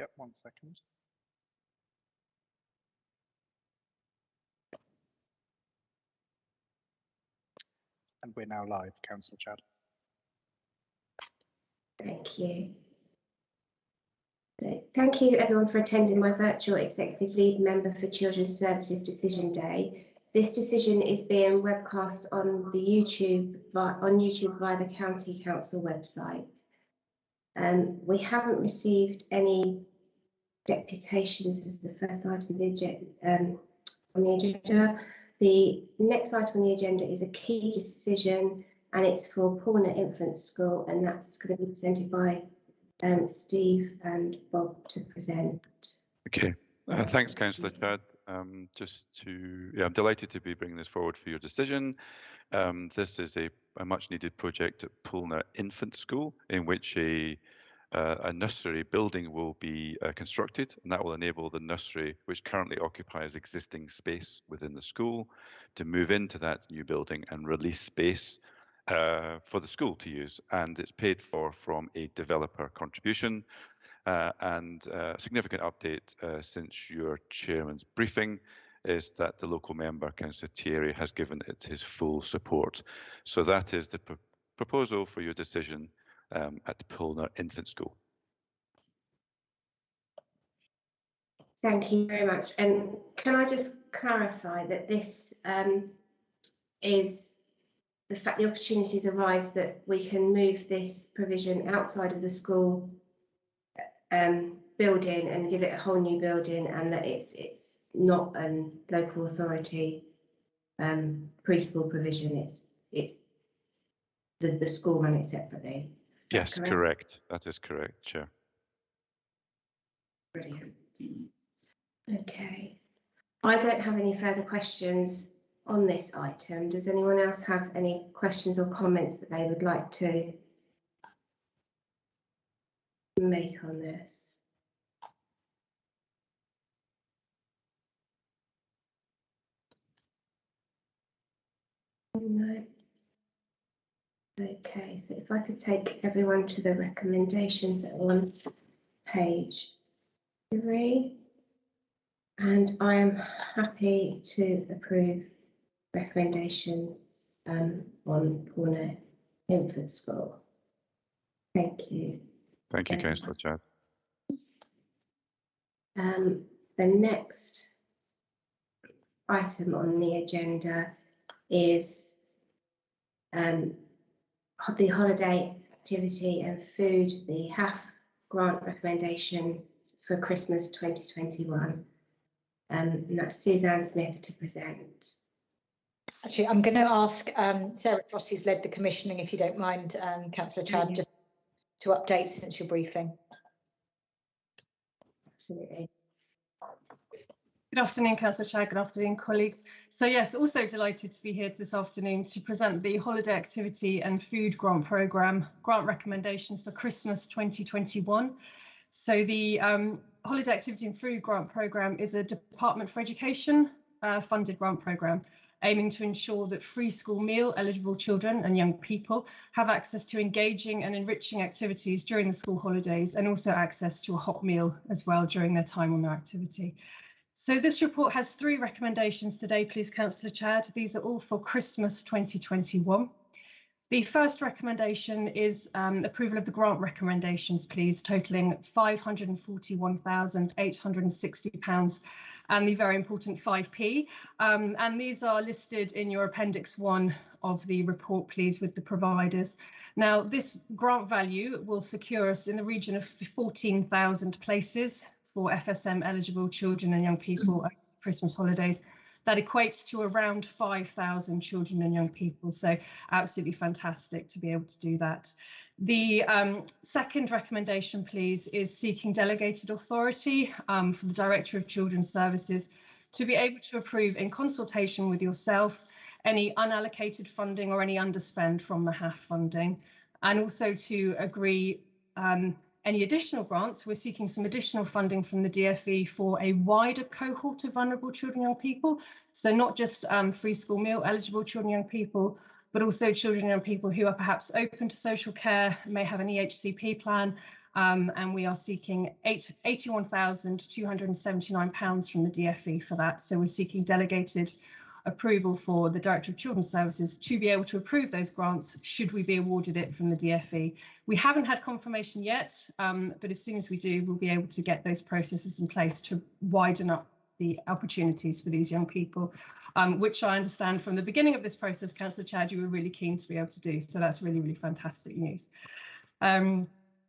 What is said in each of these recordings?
Yep, 1 second. And we're now live, Councillor Chad. Thank you. Thank you everyone for attending my virtual Executive Lead Member for Children's Services Decision Day. This decision is being webcast on the YouTube via the County Council website. We haven't received any deputations as the first item on the agenda. The next item on the agenda is a key decision, and it's for Paulner Infant School, and that's going to be presented by Steve and Bob to present. Okay, thanks, Councillor Chad. I'm delighted to be bringing this forward for your decision. This is a much-needed project at Paulner Infant School, in which a nursery building will be constructed, and that will enable the nursery, which currently occupies existing space within the school, to move into that new building and release space for the school to use. And it's paid for from a developer contribution. And a significant update since your chairman's briefing is that the local member, Councillor Thierry, has given it his full support. So that is the proposal for your decision at Paulner Infant School. Thank you very much. And can I just clarify that this is the fact the opportunities arise that we can move this provision outside of the school building and give it a whole new building, and that it's not a local authority preschool provision. It's the school run it separately. Yes, correct. That is correct, Chair. Brilliant. Okay. I don't have any further questions on this item. Does anyone else have any questions or comments that they would like to make on this? No. Okay, so if I could take everyone to the recommendations that are on page 3, and I am happy to approve recommendation on Paulner Infant School. Thank you. Thank you, Councillor Chad. The next item on the agenda is the holiday activity and food, the HAF grant recommendation for Christmas 2021. And that's Suzanne Smith to present. Actually, I'm going to ask Sarah Frost, who's led the commissioning, if you don't mind, Councillor Chad, just to update since your briefing. Absolutely. Good afternoon, Councillor Chad. Good afternoon, colleagues. So yes, also delighted to be here this afternoon to present the Holiday Activity and Food Grant Programme grant recommendations for Christmas 2021. So the Holiday Activity and Food Grant Programme is a Department for Education funded grant programme aiming to ensure that free school meal eligible children and young people have access to engaging and enriching activities during the school holidays, and also access to a hot meal as well during their time on their activity. So this report has 3 recommendations today, please, Councillor Chad. These are all for Christmas 2021. The first recommendation is approval of the grant recommendations, please, totalling £541,860 and the very important 5p. And these are listed in your Appendix 1 of the report, please, with the providers. Now, this grant value will secure us in the region of 14,000 places for FSM eligible children and young people at Christmas holidays. That equates to around 5,000 children and young people. So absolutely fantastic to be able to do that. The second recommendation, please, is seeking delegated authority for the Director of Children's Services to be able to approve in consultation with yourself any unallocated funding or any underspend from the HAF funding, and also to agree any additional grants. We're seeking some additional funding from the DFE for a wider cohort of vulnerable children and young people. So not just free school meal eligible children and young people, but also children and young people who are perhaps open to social care, may have an EHCP plan, and we are seeking £81,279 from the DFE for that. So we're seeking delegated approval for the Director of Children's Services to be able to approve those grants should we be awarded it from the DFE. We haven't had confirmation yet, but as soon as we do, we'll be able to get those processes in place to widen up the opportunities for these young people, which I understand from the beginning of this process, Councillor Chad, you were really keen to be able to do. So that's really, really fantastic news.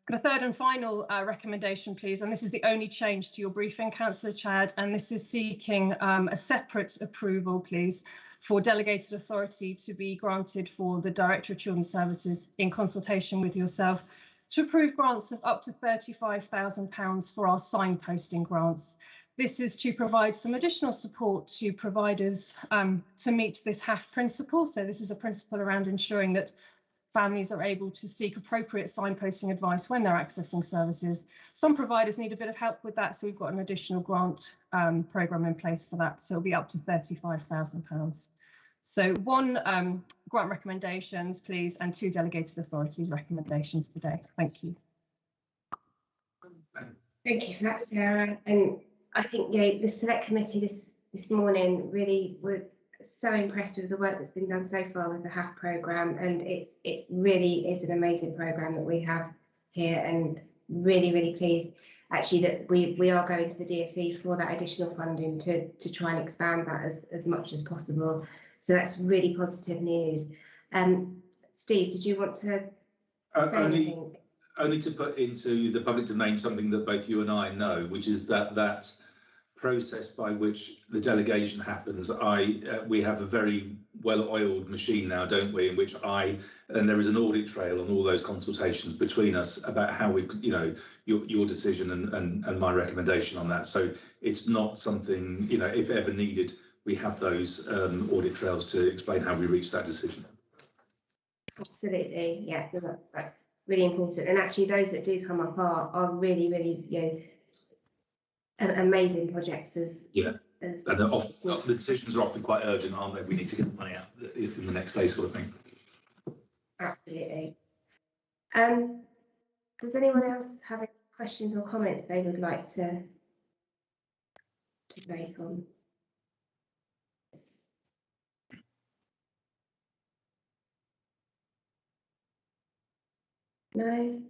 The third and final recommendation, please, and this is the only change to your briefing, Councillor Chad, and this is seeking a separate approval, please, for delegated authority to be granted for the Director of Children's Services in consultation with yourself to approve grants of up to £35,000 for our signposting grants. This is to provide some additional support to providers to meet this HAF principle. So this is a principle around ensuring that families are able to seek appropriate signposting advice when they're accessing services. Some providers need a bit of help with that, so we've got an additional grant programme in place for that, so it'll be up to £35,000. So one grant recommendations, please, and 2 delegated authorities recommendations today. Thank you. Thank you for that, Sarah. And I think the Select Committee this morning really were so impressed with the work that's been done so far with the HAF programme, and it really is an amazing programme that we have here, and really pleased actually that we are going to the DFE for that additional funding to try and expand that as much as possible. So that's really positive news. Steve, did you want to say anything? Only to put into the public domain something that both you and I know, which is that process by which the delegation happens. We have a very well-oiled machine now, don't we, in which and there is an audit trail on all those consultations between us about how we've, your decision and my recommendation on that. So it's not something, if ever needed, we have those audit trails to explain how we reached that decision. Absolutely, yeah, that's really important. And actually those that do come up are really, amazing projects as and the decisions are often quite urgent, aren't they? We need to get the money out in the next day, sort of thing. Absolutely. Does anyone else have any questions or comments they would like to make on this? No.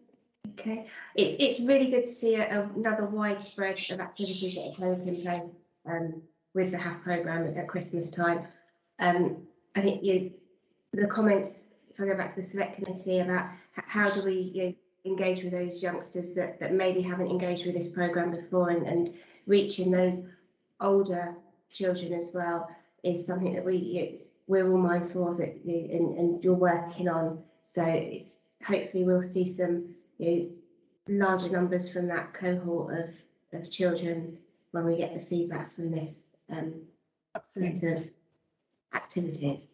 Okay, it's really good to see another widespread of activities that are taking place with the HAF programme at Christmas time. I think the comments, if I go back to the Select Committee, about how do we engage with those youngsters that maybe haven't engaged with this programme before, and reaching those older children as well, is something that we're all mindful of, that and you're working on. So it's hopefully we'll see some larger numbers from that cohort of children when we get the feedback from this set of activities.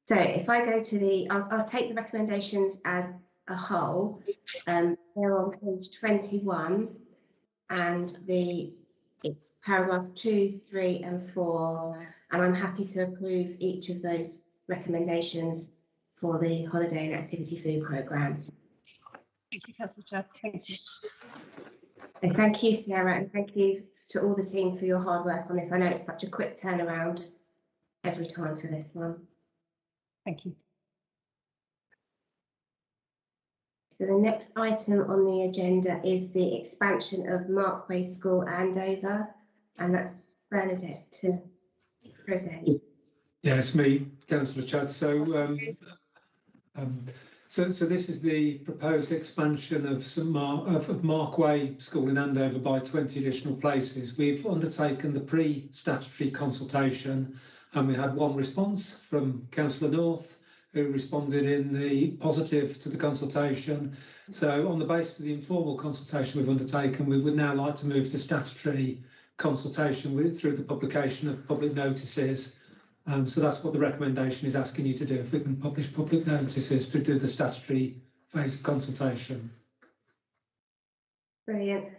So if I go to I'll take the recommendations as a whole. They're on page 21, and it's paragraph 2, 3 and 4, and I'm happy to approve each of those recommendations for the holiday and activity food programme. Thank you, Councillor Chad. Thank you. And thank you, Sarah, and thank you to all the team for your hard work on this. I know it's such a quick turnaround every time for this one. Thank you. So the next item on the agenda is the expansion of Markway School Andover, and that's Bernadette to present. Yeah, it's me, Councillor Chad. So this is the proposed expansion of Markway School in Andover by 20 additional places. We've undertaken the pre-statutory consultation, and we had one response from Councillor North, who responded in the positive to the consultation. So on the basis of the informal consultation we've undertaken, we would now like to move to statutory consultation through the publication of public notices. So that's what the recommendation is asking you to do, if we can publish public notices to do the statutory phase of consultation. Brilliant.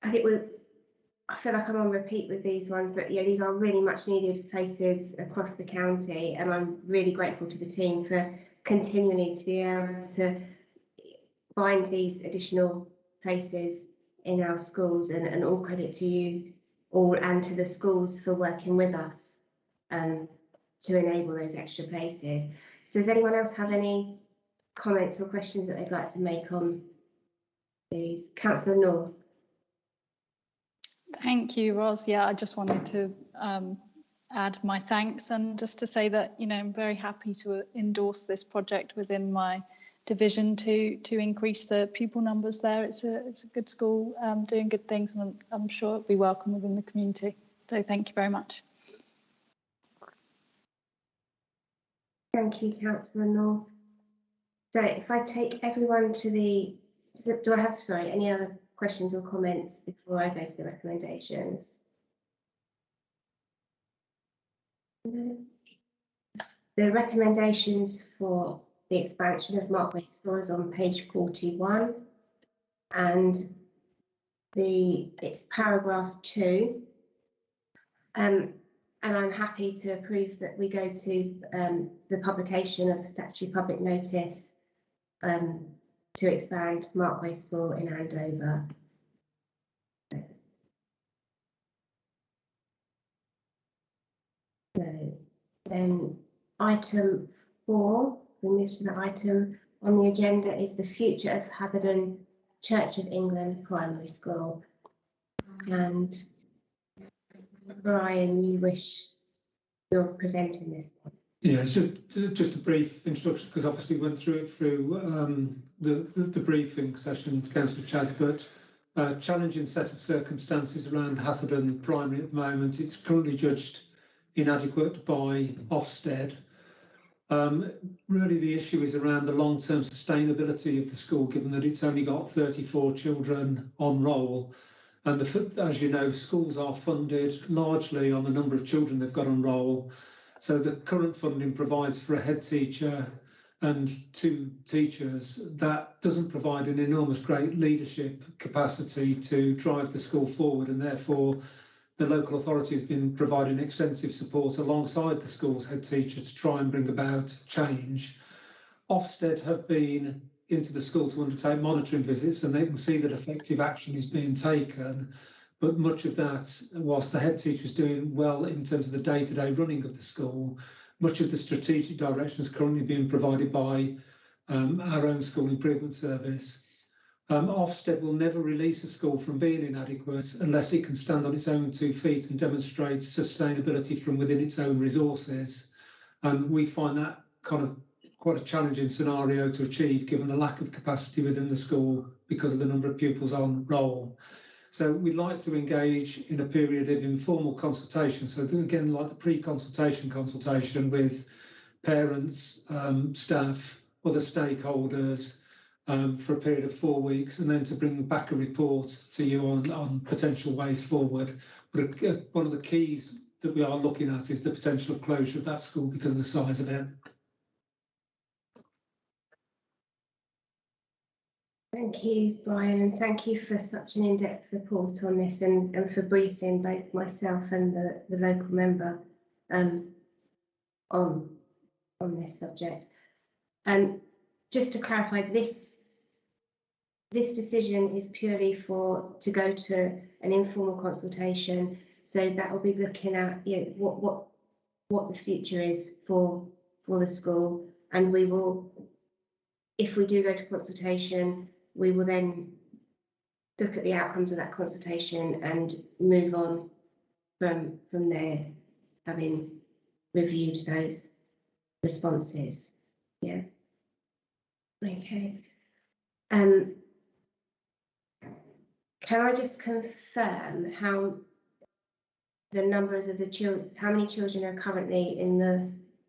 I feel like I'm on repeat with these ones, but yeah, these are really much needed places across the county, and I'm really grateful to the team for continuing to be able to find these additional places in our schools, and all credit to you all and to the schools for working with us to enable those extra places. Does anyone else have any comments or questions that they'd like to make on these? Councillor North. Thank you, Ros. Yeah, I just wanted to add my thanks, and just to say that, you know, I'm very happy to endorse this project within my division to increase the pupil numbers there. It's a good school doing good things, and I'm sure it'll be welcome within the community. So thank you very much. Thank you, Councillor North. So if I take everyone to the, do I have, sorry, any other questions or comments before I go to the recommendations? No. The recommendations for the expansion of Markway School is on page 41, and it's paragraph 2. And I'm happy to approve that we go to the publication of the statutory public notice to expand Markway School in Andover. So then item 4, we move to the item on the agenda, is the future of Hatherden Church of England Primary School. And Brian, you're presenting this one. Yeah, so just a brief introduction, because obviously we went through it through the briefing session, Councillor Chad, but challenging set of circumstances around Hatherden Primary at the moment. It's currently judged inadequate by Ofsted. Really the issue is around the long-term sustainability of the school, given that it's only got 34 children on roll. And as you know, schools are funded largely on the number of children they've got on roll. So the current funding provides for a head teacher and 2 teachers. That doesn't provide an enormous great leadership capacity to drive the school forward, and therefore the local authority has been providing extensive support alongside the school's head teacher to try and bring about change. Ofsted have been into the school to undertake monitoring visits, and they can see that effective action is being taken. But much of that, whilst the head teacher is doing well in terms of the day-to-day running of the school, much of the strategic direction is currently being provided by our own school improvement service. Ofsted will never release a school from being inadequate unless it can stand on its own 2 feet and demonstrate sustainability from within its own resources. And we find that kind of quite a challenging scenario to achieve, given the lack of capacity within the school because of the number of pupils on roll. So we'd like to engage in a period of informal consultation. So again, like the pre-consultation consultation with parents, staff, other stakeholders, for a period of 4 weeks, and then to bring back a report to you on potential ways forward. But one of the keys that we are looking at is the potential closure of that school because of the size of it. Thank you, Brian, and thank you for such an in-depth report on this, and for briefing both myself and the local member on this subject. Just to clarify, this decision is purely to go to an informal consultation, so that will be looking at, you know, what the future is for the school, and we will, if we do go to consultation, we will then look at the outcomes of that consultation and move on from there, having reviewed those responses. Yeah. Okay. Can I just confirm how the numbers of the children, how many children are currently in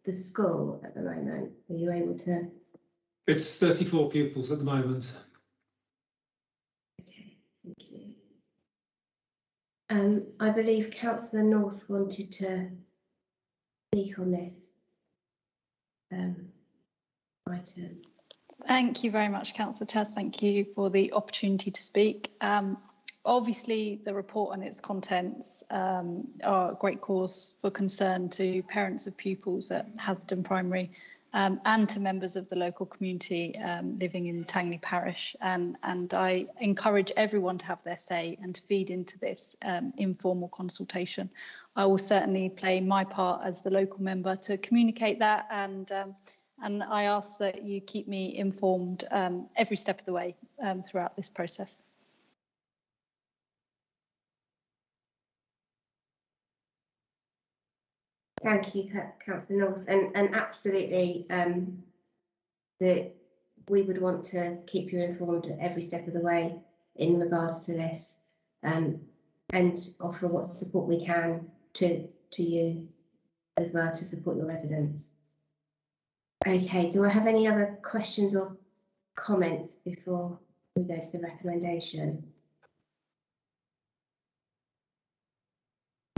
the school at the moment? Are you able to? It's 34 pupils at the moment. Okay, thank you. I believe Councillor North wanted to speak on this item. Thank you very much, Councillor Chaz. Thank you for the opportunity to speak. Obviously, the report and its contents are a great cause for concern to parents of pupils at Hatherden Primary and to members of the local community living in Tangley Parish. And I encourage everyone to have their say and to feed into this informal consultation. I will certainly play my part as the local member to communicate that, and I ask that you keep me informed every step of the way throughout this process. Thank you, Councillor North, and absolutely that we would want to keep you informed at every step of the way in regards to this, and offer what support we can to you as well to support your residents. Okay, do I have any other questions or comments before we go to the recommendation?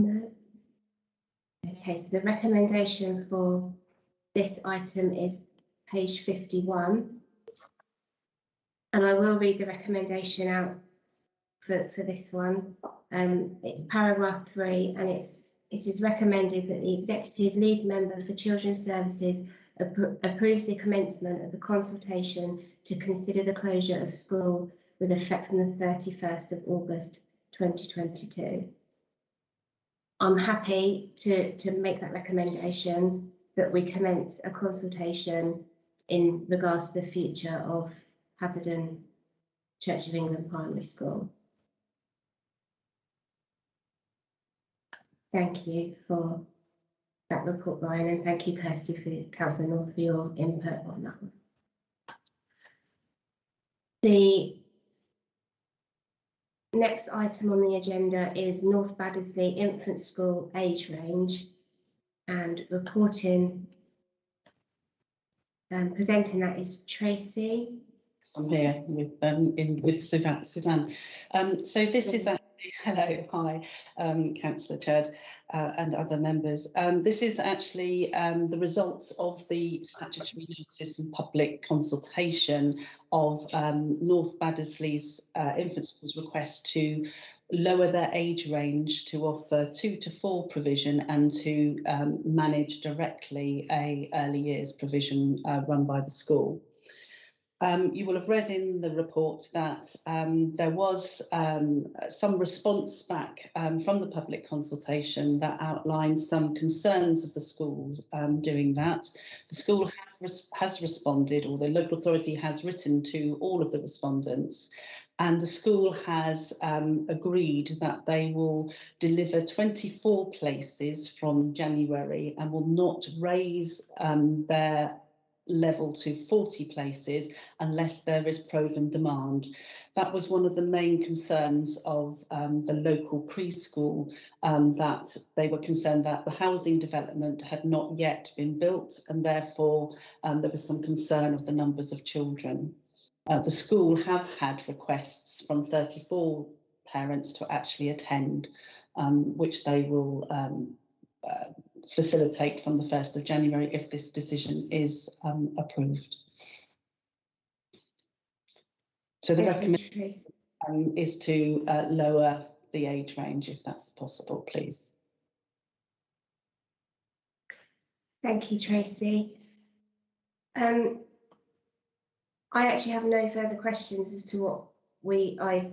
No? Okay, so the recommendation for this item is page 51. And I will read the recommendation out for this one. It's paragraph 3, and it is recommended that the Executive Lead Member for Children's Services approves the commencement of the consultation to consider the closure of school with effect from the 31st of August 2022. I'm happy to make that recommendation that we commence a consultation in regards to the future of Hatherden Church of England Primary School. Thank you for that report, Ryan, and thank you, Kirsty, for Councillor North, for your input on that one. The next item on the agenda is North Baddesley Infant School age range, and reporting presenting that is Tracy. I'm here with Suzanne. So this is actually, hello, hi, Councillor Chad and other members. This is actually the results of the statutory notice and public consultation of North Baddesley's infant school's request to lower their age range to offer 2 to 4 provision and to manage directly a early years provision run by the school. You will have read in the report that there was some response back from the public consultation that outlined some concerns of the school doing that. The school has responded, or the local authority has written to all of the respondents, and the school has agreed that they will deliver 24 places from January and will not raise their level to 40 places unless there is proven demand. That was one of the main concerns of the local preschool, that they were concerned that the housing development had not yet been built, and therefore there was some concern of the numbers of children. The school have had requests from 34 parents to actually attend, which they will facilitate from the 1st of January if this decision is approved. So the recommendation is to lower the age range if that's possible, please. Thank you, Tracy. I actually have no further questions as to what I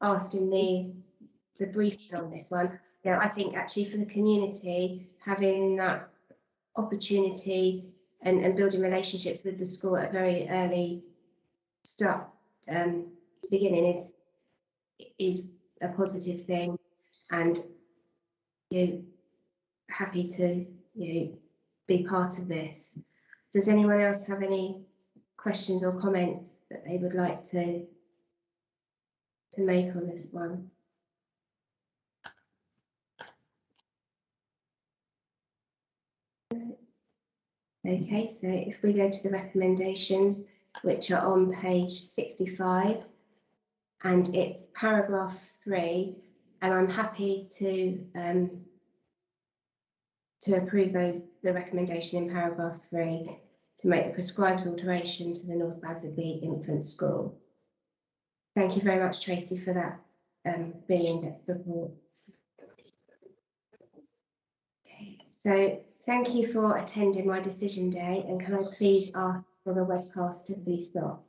asked in the briefing on this one. Yeah, I think actually for the community, having that opportunity and building relationships with the school at a very early start beginning is a positive thing, and happy to be part of this. Does anyone else have any questions or comments that they would like to make on this one? Okay, so if we go to the recommendations, which are on page 65, and it's paragraph 3, and I'm happy to approve the recommendation in paragraph 3 to make the prescribed alteration to the North Baddesley Infant School. Thank you very much, Tracy, for that very in-depth report. Okay, so Thank you for attending my decision day, and can I please ask for the webcast to be stopped?